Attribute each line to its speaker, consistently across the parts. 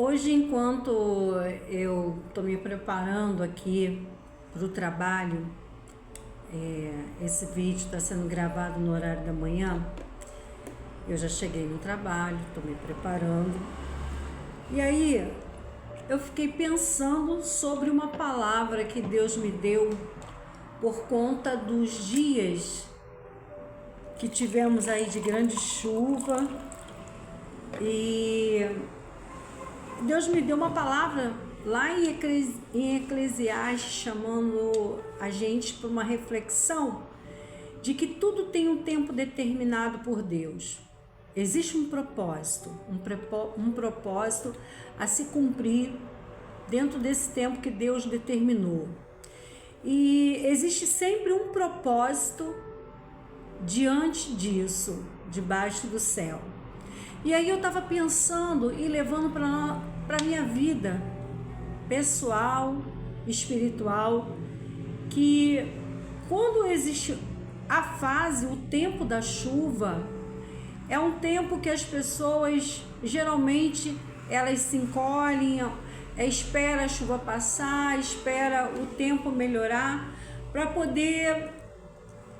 Speaker 1: Hoje, enquanto eu estou me preparando aqui para o trabalho, esse vídeo está sendo gravado no horário da manhã. Eu já cheguei no trabalho, estou me preparando. E aí, eu fiquei pensando sobre uma palavra que Deus me deu por conta dos dias que tivemos aí de grande chuva. E Deus me deu uma palavra lá em Eclesiastes, chamando a gente para uma reflexão de que tudo tem um tempo determinado por Deus. Existe um propósito, um propósito a se cumprir dentro desse tempo que Deus determinou. E existe sempre um propósito diante disso, debaixo do céu. E aí eu estava pensando e levando para a minha vida pessoal, espiritual, que quando existe a fase, o tempo da chuva, é um tempo que as pessoas geralmente elas se encolhem, espera a chuva passar, espera o tempo melhorar para poder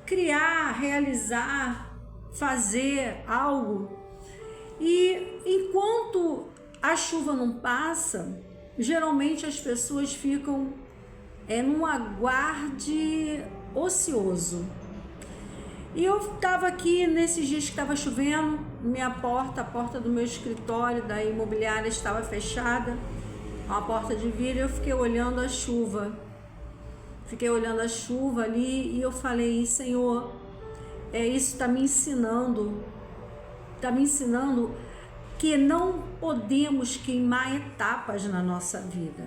Speaker 1: criar, realizar, fazer algo. E enquanto a chuva não passa, geralmente as pessoas ficam num aguarde ocioso. E eu estava aqui nesses dias que estava chovendo, a porta do meu escritório da imobiliária estava fechada, uma porta de vidro, eu fiquei olhando a chuva. Fiquei olhando a chuva ali e eu falei: Senhor, isso está me ensinando que não podemos queimar etapas na nossa vida.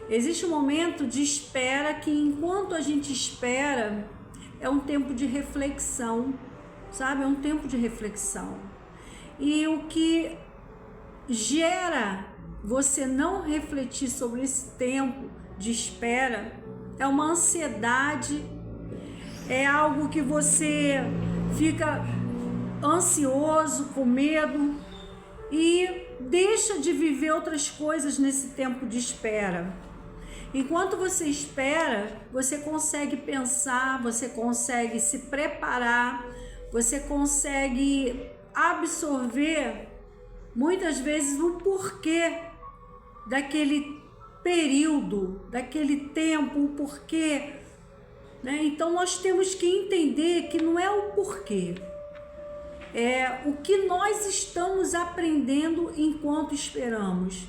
Speaker 1: Existe um momento de espera que, enquanto a gente espera, é um tempo de reflexão, sabe? É um tempo de reflexão. E o que gera você não refletir sobre esse tempo de espera é uma ansiedade, é algo que você fica ansioso, com medo e deixa de viver outras coisas nesse tempo de espera. Enquanto você espera, você consegue pensar, você consegue se preparar, você consegue absorver muitas vezes o porquê daquele período, daquele tempo, o porquê, né? Então nós temos que entender que não é o porquê, é o que nós estamos aprendendo enquanto esperamos.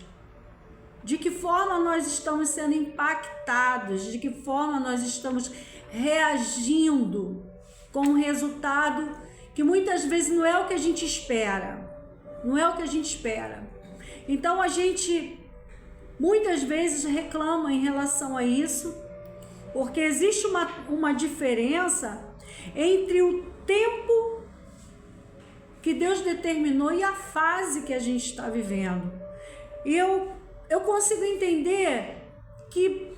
Speaker 1: De que forma nós estamos sendo impactados, de que forma nós estamos reagindo com um resultado que muitas vezes não é o que a gente espera, não é o que a gente espera. Então a gente muitas vezes reclama em relação a isso, porque existe uma diferença entre o tempo que Deus determinou e a fase que a gente está vivendo. E eu consigo entender que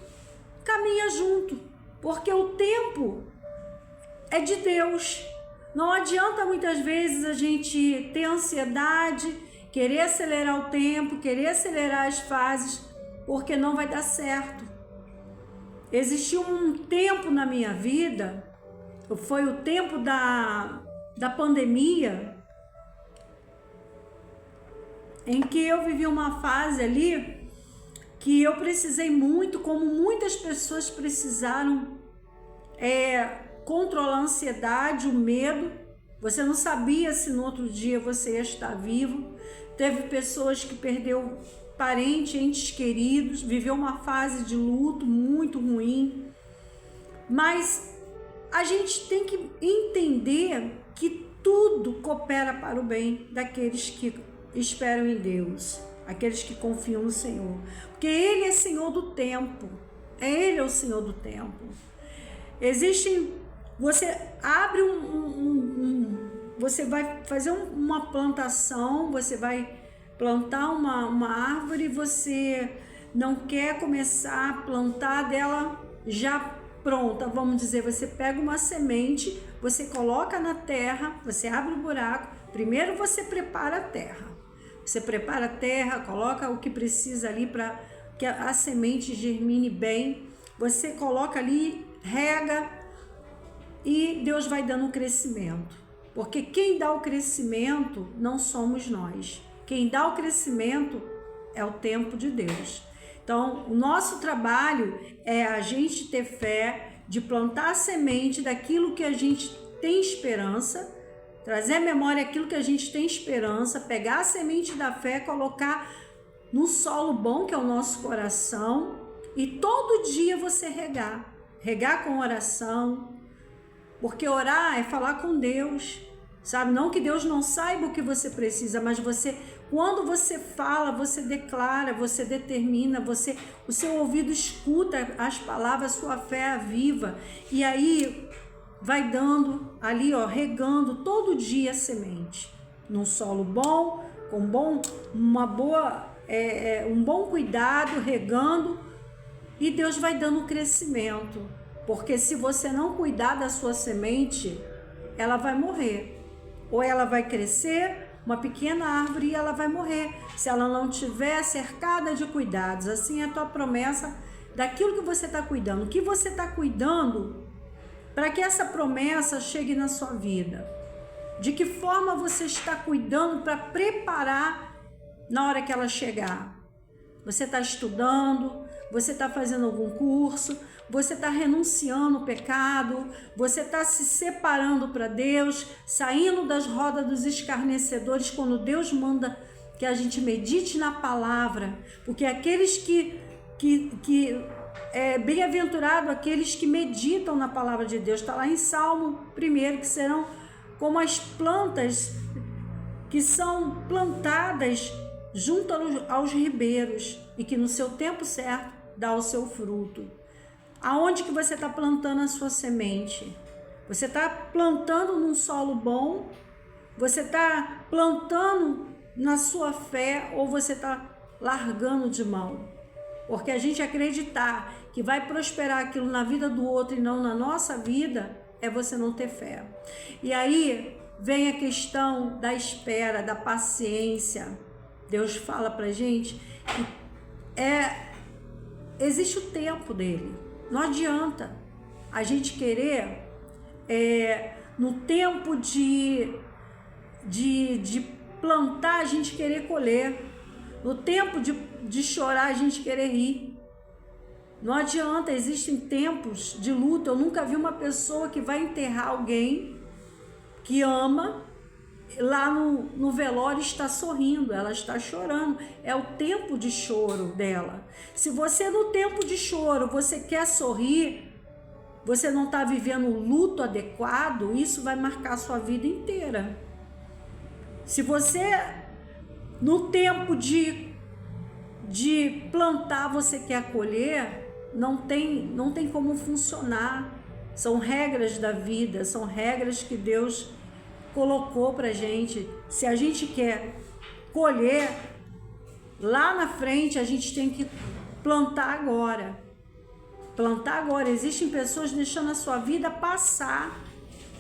Speaker 1: caminha junto, porque o tempo é de Deus. Não adianta muitas vezes a gente ter ansiedade, querer acelerar o tempo, querer acelerar as fases, porque não vai dar certo. Existiu um tempo na minha vida, foi o tempo da pandemia, em que eu vivi uma fase ali que eu precisei muito, como muitas pessoas precisaram, controlar a ansiedade, o medo. Você não sabia se no outro dia você ia estar vivo. Teve pessoas que perdeu parentes, entes queridos, viveu uma fase de luto muito ruim. Mas a gente tem que entender que tudo coopera para o bem daqueles que esperam em Deus, aqueles que confiam no Senhor, porque Ele é Senhor do tempo, Ele é o Senhor do tempo. Você abre você vai fazer uma plantação, você vai plantar uma árvore, você não quer começar a plantar dela já pronta, vamos dizer, você pega uma semente, você coloca na terra, você abre um buraco, primeiro você prepara a terra. você prepara a terra, coloca o que precisa ali para que a semente germine bem, você coloca ali, rega e Deus vai dando crescimento. Porque quem dá o crescimento não somos nós. Quem dá o crescimento é o tempo de Deus. Então, o nosso trabalho é a gente ter fé de plantar a semente daquilo que a gente tem esperança, trazer à memória aquilo que a gente tem esperança, pegar a semente da fé, colocar no solo bom, que é o nosso coração, e todo dia você regar com oração, porque orar é falar com Deus, sabe? Não que Deus não saiba o que você precisa, mas quando você fala, você declara, você determina, o seu ouvido escuta as palavras, sua fé é viva, e aí vai dando ali, regando todo dia a semente, num solo bom, com um bom cuidado, regando, e Deus vai dando crescimento, porque se você não cuidar da sua semente, ela vai morrer, ou ela vai crescer, uma pequena árvore, e ela vai morrer, se ela não tiver cercada de cuidados. Assim é a tua promessa daquilo que você está cuidando, o que você está cuidando, para que essa promessa chegue na sua vida. De que forma você está cuidando para preparar na hora que ela chegar? Você está estudando, você está fazendo algum curso, você está renunciando ao pecado, você está se separando para Deus, saindo das rodas dos escarnecedores, quando Deus manda que a gente medite na palavra, porque aqueles bem-aventurado aqueles que meditam na palavra de Deus, está lá em Salmo 1, que serão como as plantas que são plantadas junto aos ribeiros e que no seu tempo certo dá o seu fruto. Aonde que você está plantando a sua semente? Você está plantando num solo bom? Você está plantando na sua fé ou você está largando de mão? Porque a gente acreditar que vai prosperar aquilo na vida do outro e não na nossa vida, é você não ter fé. E aí vem a questão da espera, da paciência. Deus fala pra gente que existe o tempo dele. Não adianta a gente querer, no tempo de plantar, a gente querer colher. No tempo de chorar, a gente querer rir. Não adianta, existem tempos de luta. Eu nunca vi uma pessoa que vai enterrar alguém que ama, lá no velório está sorrindo, ela está chorando. É o tempo de choro dela. Se você no tempo de choro, você quer sorrir, você não está vivendo o luto adequado, isso vai marcar a sua vida inteira. Se você no tempo de plantar, você quer colher, não tem como funcionar. São regras da vida, são regras que Deus colocou pra gente. Se a gente quer colher lá na frente, a gente tem que plantar agora. Plantar agora. Existem pessoas deixando a sua vida passar,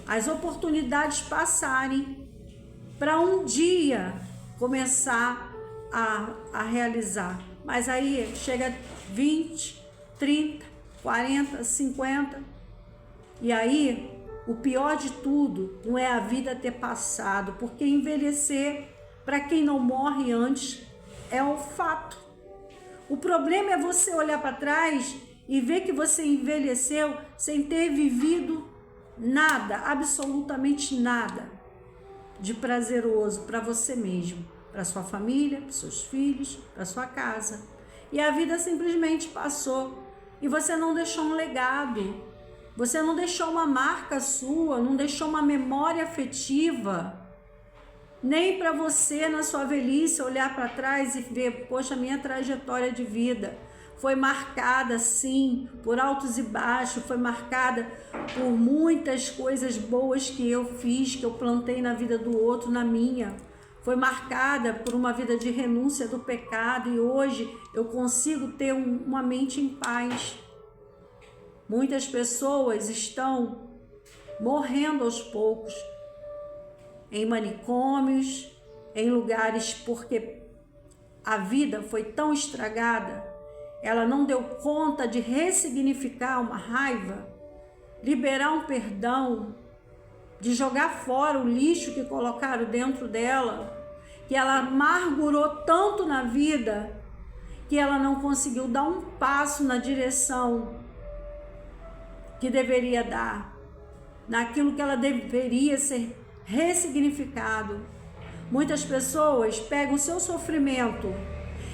Speaker 1: as oportunidades passarem, para um dia começar a realizar. Mas aí chega 20, 30, 40, 50, e aí o pior de tudo não é a vida ter passado, porque envelhecer, para quem não morre antes, é um fato. O problema é você olhar para trás e ver que você envelheceu sem ter vivido nada, absolutamente nada de prazeroso para você mesmo, para sua família, para seus filhos, para sua casa. E a vida simplesmente passou e você não deixou um legado, você não deixou uma marca sua, não deixou uma memória afetiva, nem para você na sua velhice olhar para trás e ver, poxa, minha trajetória de vida foi marcada sim por altos e baixos, foi marcada por muitas coisas boas que eu fiz, que eu plantei na vida do outro, na minha. Foi marcada por uma vida de renúncia do pecado e hoje eu consigo ter uma mente em paz. Muitas pessoas estão morrendo aos poucos, em manicômios, em lugares porque a vida foi tão estragada, ela não deu conta de ressignificar uma raiva, liberar um perdão, de jogar fora o lixo que colocaram dentro dela, que ela amargurou tanto na vida, que ela não conseguiu dar um passo na direção que deveria dar, naquilo que ela deveria ser ressignificado. Muitas pessoas pegam o seu sofrimento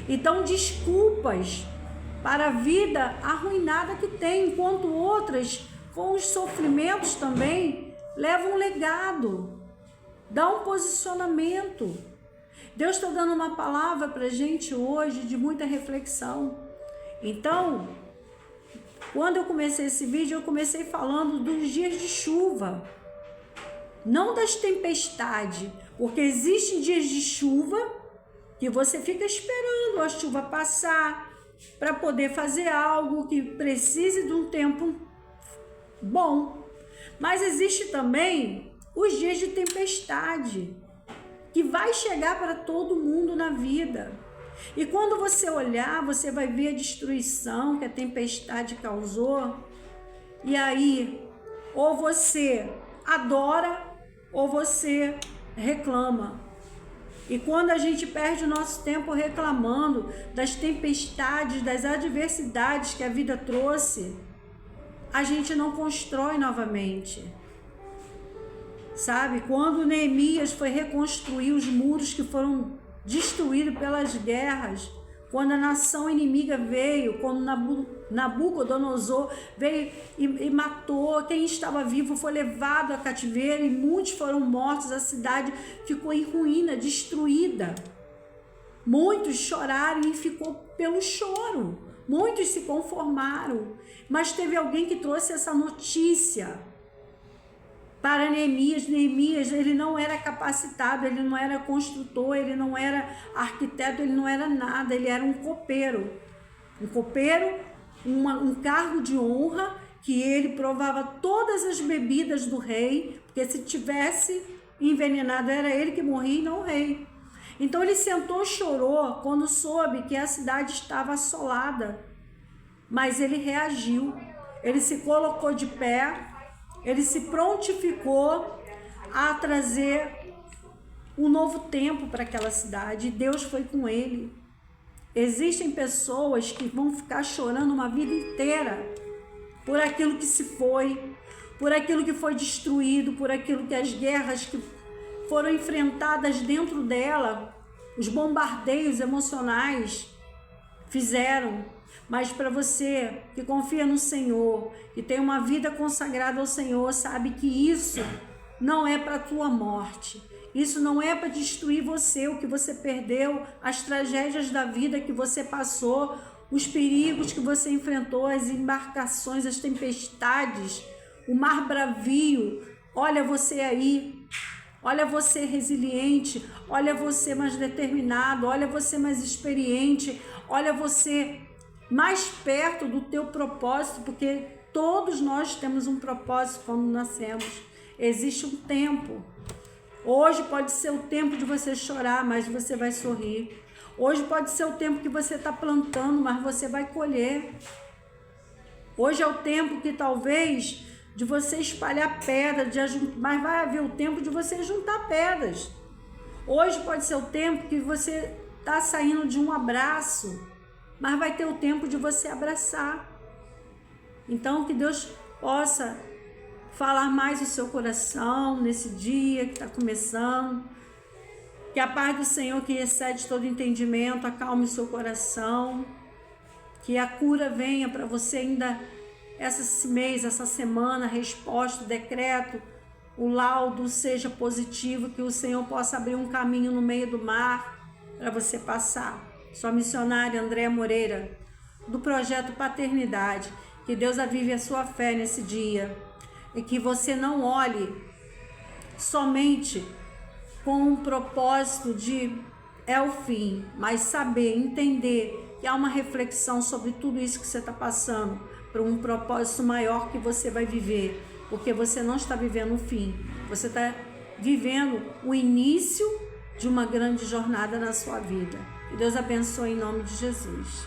Speaker 1: e dão desculpas para a vida arruinada que tem, enquanto outras, com os sofrimentos também, levam um legado, dá um posicionamento. Deus está dando uma palavra para a gente hoje de muita reflexão. Então, quando eu comecei esse vídeo, eu comecei falando dos dias de chuva, não das tempestades, porque existem dias de chuva que você fica esperando a chuva passar para poder fazer algo que precise de um tempo bom. Mas existe também os dias de tempestade, que vai chegar para todo mundo na vida. E quando você olhar, você vai ver a destruição que a tempestade causou. E aí, ou você adora, ou você reclama. E quando a gente perde o nosso tempo reclamando das tempestades, das adversidades que a vida trouxe, a gente não constrói novamente. Sabe, quando Neemias foi reconstruir os muros que foram destruídos pelas guerras, quando a nação inimiga veio, quando Nabucodonosor veio e matou, quem estava vivo foi levado a cativeiro e muitos foram mortos, a cidade ficou em ruína, destruída. Muitos choraram e ficou pelo choro, muitos se conformaram, mas teve alguém que trouxe essa notícia para Neemias. Neemias, ele não era capacitado, ele não era construtor, ele não era arquiteto, ele não era nada, ele era um copeiro. Um copeiro, um cargo de honra, que ele provava todas as bebidas do rei, porque se tivesse envenenado era ele que morria e não o rei. Então ele sentou e chorou quando soube que a cidade estava assolada, mas ele reagiu, ele se colocou de pé, ele se prontificou a trazer um novo tempo para aquela cidade, e Deus foi com ele. Existem pessoas que vão ficar chorando uma vida inteira por aquilo que se foi, por aquilo que foi destruído, por aquilo que as guerras que foram enfrentadas dentro dela, os bombardeios emocionais fizeram. Mas para você que confia no Senhor, que tem uma vida consagrada ao Senhor, sabe que isso não é para a tua morte. Isso não é para destruir você, o que você perdeu, as tragédias da vida que você passou, os perigos que você enfrentou, as embarcações, as tempestades, o mar bravio. Olha você aí, olha você resiliente, olha você mais determinado, olha você mais experiente, olha você mais perto do teu propósito, porque todos nós temos um propósito quando nascemos. Existe um tempo. Hoje pode ser o tempo de você chorar, mas você vai sorrir. Hoje pode ser o tempo que você está plantando, mas você vai colher. Hoje é o tempo que talvez de você espalhar pedra, mas vai haver o tempo de você juntar pedras. Hoje pode ser o tempo que você está saindo de um abraço, mas vai ter o tempo de você abraçar. Então, que Deus possa falar mais o seu coração nesse dia que está começando. Que a paz do Senhor, que excede todo entendimento, acalme o seu coração. Que a cura venha para você ainda esse mês, essa semana, resposta, decreto, o laudo seja positivo, que o Senhor possa abrir um caminho no meio do mar para você passar. Sua missionária Andréa Moreira, do projeto Paternidade. Que Deus avive a sua fé nesse dia e que você não olhe somente com um propósito de é o fim, mas saber, entender que há uma reflexão sobre tudo isso que você está passando para um propósito maior que você vai viver, porque você não está vivendo o fim, você está vivendo o início de uma grande jornada na sua vida. Que Deus abençoe em nome de Jesus.